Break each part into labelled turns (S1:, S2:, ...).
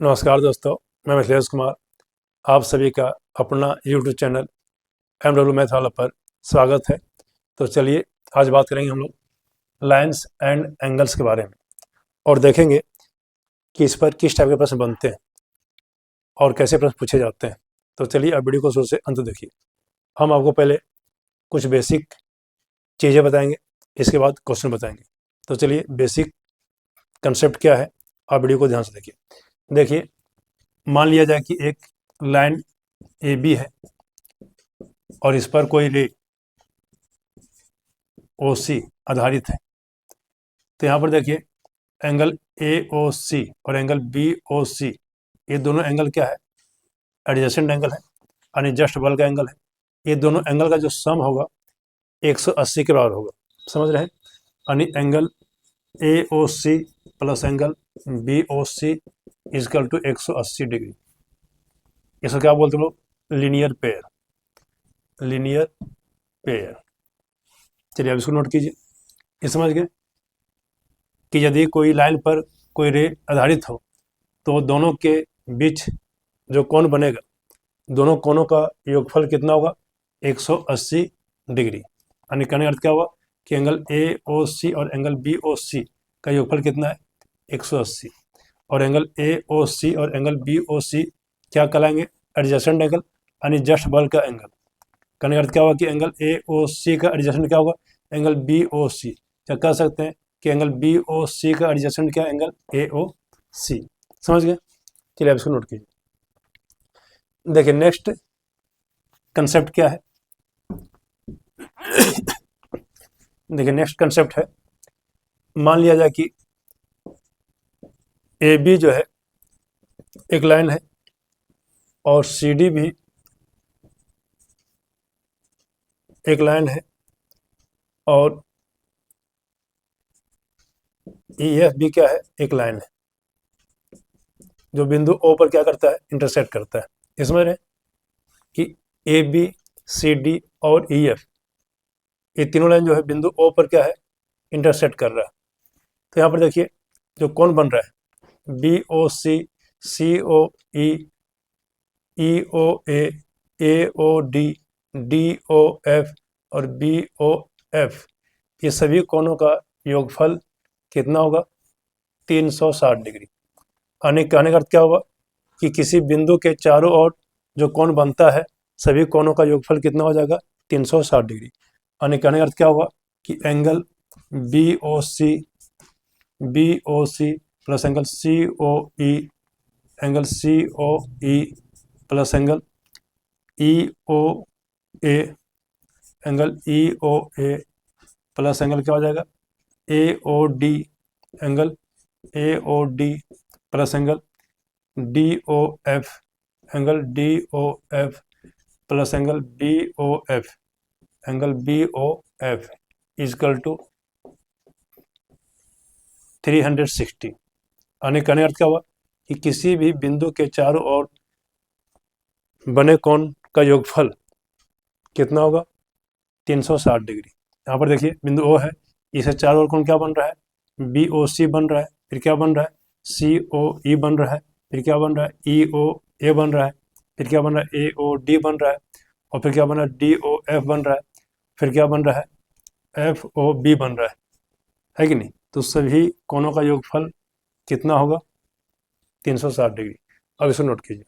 S1: नमस्कार दोस्तों, मैं मिथिलेश कुमार। आप सभी का अपना YouTube चैनल MW मैथ वाला पर स्वागत है। तो चलिए आज बात करेंगे हम लोग लाइन्स एंड एंगल्स के बारे में और देखेंगे कि इस पर किस टाइप के प्रश्न बनते हैं और कैसे प्रश्न पूछे जाते हैं। तो चलिए आप वीडियो को शुरू से अंत देखिए। हम आपको पहले कुछ बेसिक चीज़ें बताएंगे, इसके बाद क्वेश्चन बताएंगे। तो चलिए बेसिक कंसेप्ट क्या है, आप वीडियो को ध्यान से देखिए। देखिए, मान लिया जाए कि एक लाइन ए बी है और इस पर कोई रे ओ सी आधारित है। तो यहाँ पर देखिए एंगल ए ओ सी और एंगल बी ओ सी, ये दोनों एंगल क्या है? एडजेसेंट एंगल है, यानी जस्ट बगल का एंगल है। ये दोनों एंगल का जो सम होगा 180 के बराबर होगा। समझ रहे हैं? यानी angle A O C plus angle B O C equal to 180 degree. इसको क्या बोलते हैं लोग? Linear pair. Linear pair. चलिए अब इसको नोट कीजिए। ये समझ गए कि यदि कोई लाइन पर कोई रे आधारित हो तो दोनों के बीच जो कोण बनेगा, दोनों कोणों का योगफल कितना होगा? 180 डिग्री। यानी कहने का अर्थ क्या हुआ कि एंगल ए ओ सी और एंगल बी ओ सी का योगफल कितना है? 180। और एंगल ए ओ सी और एंगल बी ओ सी क्या कहलाएंगे? एडजेसेंट एंगल, यानी जस्ट बगल का एंगल। कहने का अर्थ क्या होगा कि एंगल ए ओ सी का एडजेसेंट क्या होगा? एंगल बी ओ सी। क्या कह सकते हैं कि एंगल बी ओ सी का एडजेसेंट क्या? एंगल ए ओ सी। समझ गए? चलिए अब इसको नोट कीजिए। देखिए नेक्स्ट कंसेप्ट क्या है। देखिए नेक्स्ट कंसेप्ट है, मान लिया जाए कि ए बी जो है एक लाइन है और सी डी भी एक लाइन है और ई एफ भी क्या है? एक लाइन है जो बिंदु ओ पर क्या करता है? इंटरसेक्ट करता है। ये समझ रहे हैं कि ए बी सी डी और ई एफ, ये तीनों लाइन जो है बिंदु ओ पर क्या है? इंटरसेक्ट कर रहा है। तो यहाँ पर देखिए जो कोण बन रहा है B O C, C O E, E O A O D, D O F और बी ओ एफ, ये सभी कोणों का योगफल कितना होगा? 360 डिग्री। कहने का अर्थ क्या होगा कि किसी बिंदु के चारों ओर जो कोण बनता है सभी कोणों का योगफल कितना हो जाएगा? 360 डिग्री। कहने का अर्थ क्या होगा कि angle B O C plus angle C O E, angle C O E plus angle E O A, angle E O A plus angle क्या हो जाएगा? A O D, angle A O D plus angle D O F, angle D O F plus angle B O F, angle B O F equal to 360। यानी कहने अर्थ क्या हुआ कि किसी भी बिंदु के चारों ओर बने कोण का योगफल कितना होगा? 360 डिग्री। यहाँ पर देखिए बिंदु ओ है, इसे चारों ओर कोण क्या बन रहा है? बी ओ सी बन रहा है, फिर क्या बन रहा है? सी ओ ई बन रहा है, फिर क्या बन रहा है? ई ओ ए बन रहा है, फिर क्या बन रहा है? ए ओ डी बन रहा है, और फिर क्या बन रहा है? डी ओ एफ बन रहा है, फिर क्या बन रहा है? एफ ओ बी बन रहा है कि नहीं? तो सभी कोणों का योगफल कितना होगा? 360 डिग्री। अब इसको नोट कीजिए।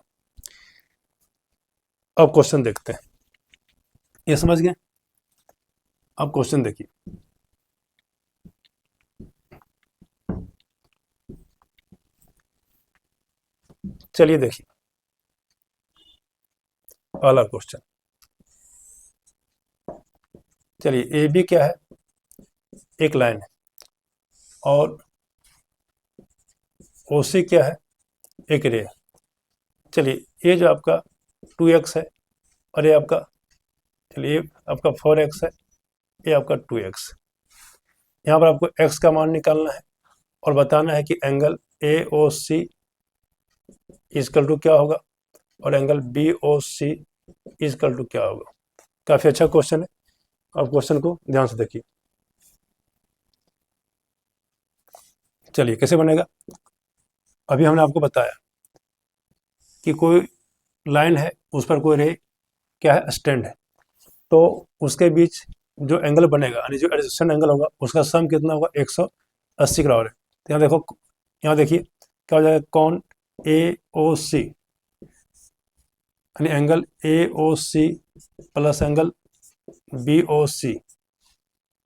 S1: अब क्वेश्चन देखते हैं। ये समझ गए? अब क्वेश्चन देखिए। चलिए देखिए पहला क्वेश्चन। चलिए ए बी क्या है? एक लाइन है और ओ सी क्या है? एक रे है। चलिए ये जो आपका 2x है और ये आपका, चलिए आपका 4x है, ये आपका 2x। यहाँ पर आपको x का मान निकालना है और बताना है कि angle A O C equal to क्या होगा और angle B O C equal to क्या होगा। काफ़ी अच्छा क्वेश्चन है, आप क्वेश्चन को ध्यान से देखिए। चलिए कैसे बनेगा? अभी हमने आपको बताया कि कोई लाइन है, उस पर कोई रे क्या है, स्टैंड है, तो उसके बीच जो एंगल बनेगा यानी जो एडजस्टेंट एंगल होगा उसका सम कितना होगा, 180 के बराबर है। तो यहाँ देखो, यहाँ देखिए क्या हो जाएगा, कौन ए ओ सी यानी angle A O C plus angle B O C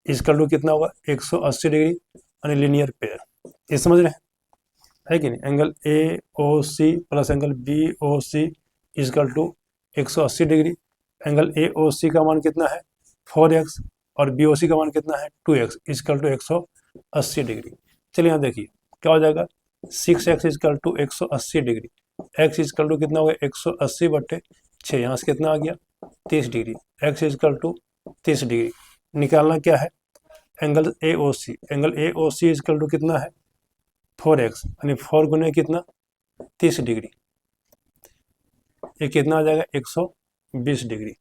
S1: इसका टू कितना होगा, 180 डिग्री यानी लीनियर पेयर। ये समझ रहे हैं, है कि नहीं? Angle A O C plus angle B O C equal to 180 degree. Angle A O C का मान कितना है, 4x, और बी ओ सी का मान कितना है, 2x इजकल टू 180 डिग्री। चलिए यहाँ देखिए क्या हो जाएगा, 6x equal to 180 degree, x equal to कितना हो गया, 180/6, यहाँ से कितना आ गया, 30 degree, x equal to 30 degree. निकालना क्या है, angle A O C, angle A O C equal to कितना है, 4x यानी 4 गुने कितना, 30 डिग्री, ये कितना आ जाएगा, 120 डिग्री।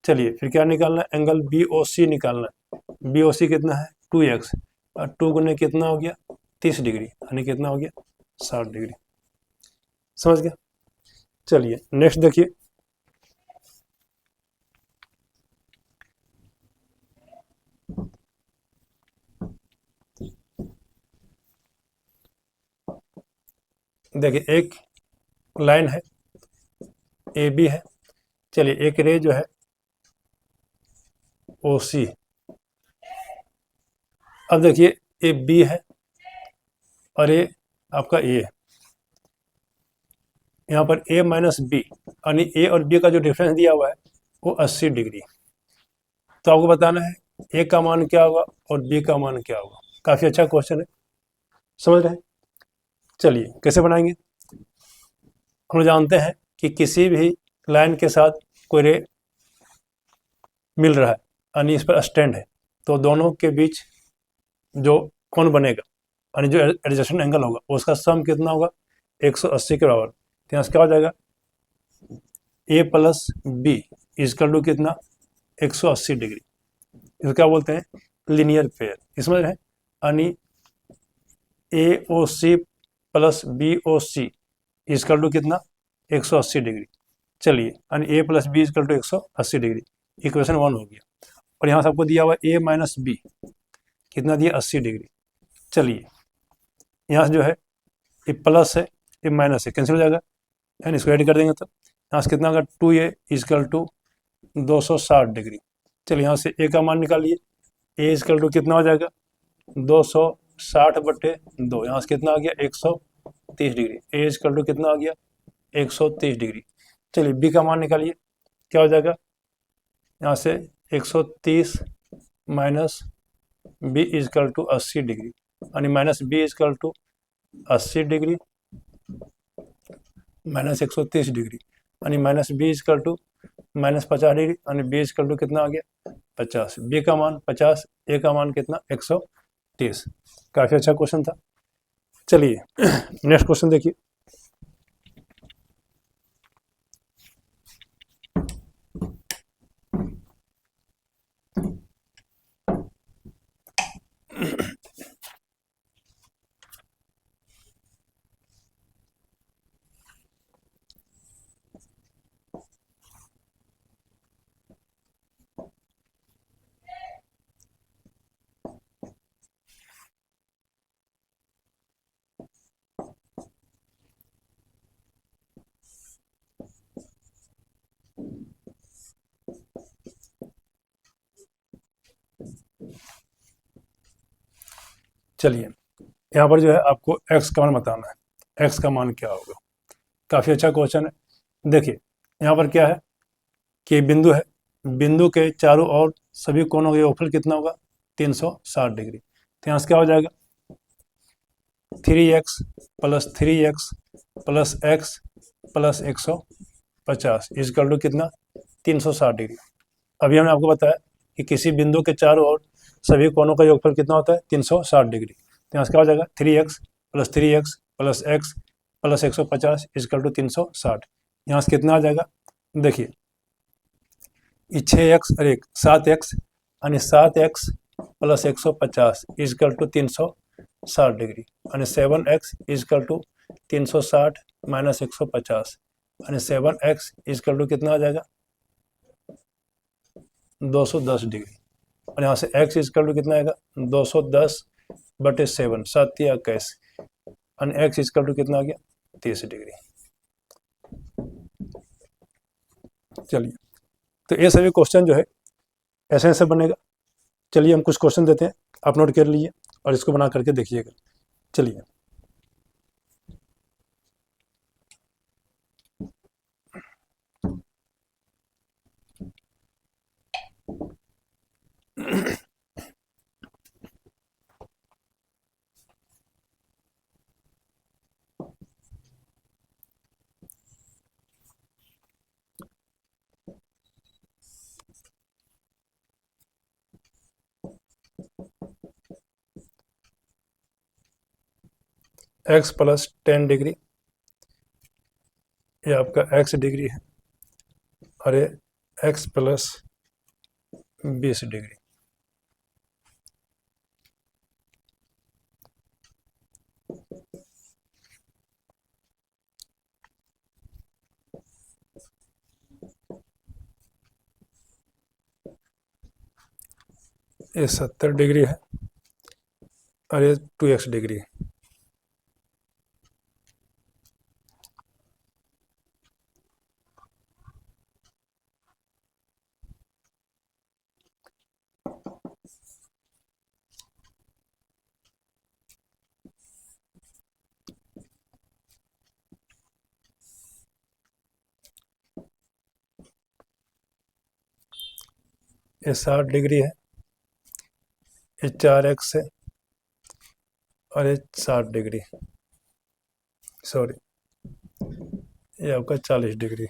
S1: चलिए फिर क्या निकालना है, एंगल बी ओ सी निकालना है। बी ओ सी कितना है, 2x, और 2 गुने कितना हो गया, 30 डिग्री यानी कितना हो गया, 60 डिग्री। समझ गया? चलिए नेक्स्ट देखिए, देखिए एक लाइन है ए बी है, चलिए एक रे जो है ओ सी, अब देखिए ये बी है और ये आपका ए है, यहाँ पर ए माइनस बी यानी ए और बी का जो डिफरेंस दिया हुआ है वो 80 डिग्री। तो आपको बताना है ए का मान क्या होगा और बी का मान क्या होगा। काफ़ी अच्छा क्वेश्चन है, समझ रहे हैं? चलिए कैसे बनाएंगे, हम जानते हैं कि किसी भी लाइन के साथ कोई रे मिल रहा है यानी इस पर स्टैंड है, तो दोनों के बीच जो कोण बनेगा यानी जो एडजस्टेंट एंगल होगा उसका सम कितना होगा, 180 के बराबर। तो यहाँ से क्या हो जाएगा, ए प्लस बी इजकल टू कितना, 180 डिग्री। इसको क्या बोलते हैं, लीनियर पेयर। इसमें है यानी A O C plus B O C equal to कितना, 180 डिग्री। चलिए यानी A plus B equal to 180 degree, equation 1 हो गया। और यहाँ से आपको दिया हुआ ए माइनस बी कितना दिया, 80 डिग्री। चलिए यहाँ से जो है ये प्लस है ये माइनस है, कैंसिल हो जाएगा, यानी इसको ऐड कर देंगे तो यहाँ से कितना होगा, 2a इजकल टू 260 डिग्री। चलिए यहाँ से ए का मान निकालिए, ए इजकल टू कितना हो जाएगा, 260/2, यहाँ से कितना आ गया, 130 डिग्री। ए इजकल टू कितना आ गया, 130 डिग्री। चलिए बी का मान निकालिए, क्या हो जाएगा, यहाँ से 130 minus B equal to 80 degree यानी minus B equal to 80 degree minus 130 degree यानी minus B equal to minus 50 degree यानी बी इजकल टू कितना आ गया, 50। बी का मान 50, ए का मान कितना, 130। काफ़ी अच्छा क्वेश्चन था। चलिए नेक्स्ट क्वेश्चन देखिए, चलिए यहाँ पर जो है आपको एक्स का मान बताना है, एक्स का मान क्या होगा। काफ़ी अच्छा क्वेश्चन है। देखिए यहाँ पर क्या है कि बिंदु है, बिंदु के चारों ओर सभी कोणों का योगफल कितना होगा, 360 डिग्री। तो यहाँ से क्या हो जाएगा, 3x plus 3x plus x plus 150 equal to कितना, 360 डिग्री। अभी हमने आपको बताया कि किसी बिंदु के चारों ओर सभी कोणों का योगफल कितना होता है, 360 डिग्री। तो यहाँ से क्या हो जाएगा, 3x plus 3x plus x plus 150 equal to 360। यहाँ से कितना आ जाएगा, देखिए 6x अरे 7x यानी 7x plus 150 equal to 360 degree यानी 7x इजकल टू 360 माइनस 150 यानी 7x इक्वल टू कितना आ जाएगा 210 डिग्री, और यहाँ से x इक्वल टू कितना आएगा 210/7, 7 या 21, और x इक्वल टू कितना आ गया 30 डिग्री। चलिए, तो ये सभी क्वेश्चन जो है ऐसे ऐसे बनेगा। चलिए हम कुछ क्वेश्चन देते हैं, आप नोट कर लीजिए और इसको बना करके देखिएगा। चलिए, x + 10 डिग्री, ये आपका x डिग्री है, और ये x + 20 डिग्री। ये 70 डिग्री है, और ये 2x डिग्री है। ये 60 डिग्री है, ये 4x है, और ये 60 डिग्री, सॉरी ये आपका 40 डिग्री।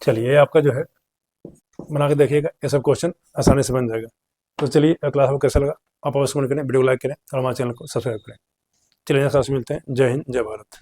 S1: चलिए, ये आपका जो है बना के देखिएगा, ये सब क्वेश्चन आसानी से बन जाएगा। तो चलिए, क्लास आपको कैसा लगा आप अवश्य कमेंट करें, वीडियो को लाइक करें और हमारे चैनल को सब्सक्राइब करें। चलिए, नेक्स्ट क्लास में मिलते हैं। जय हिंद, जय भारत।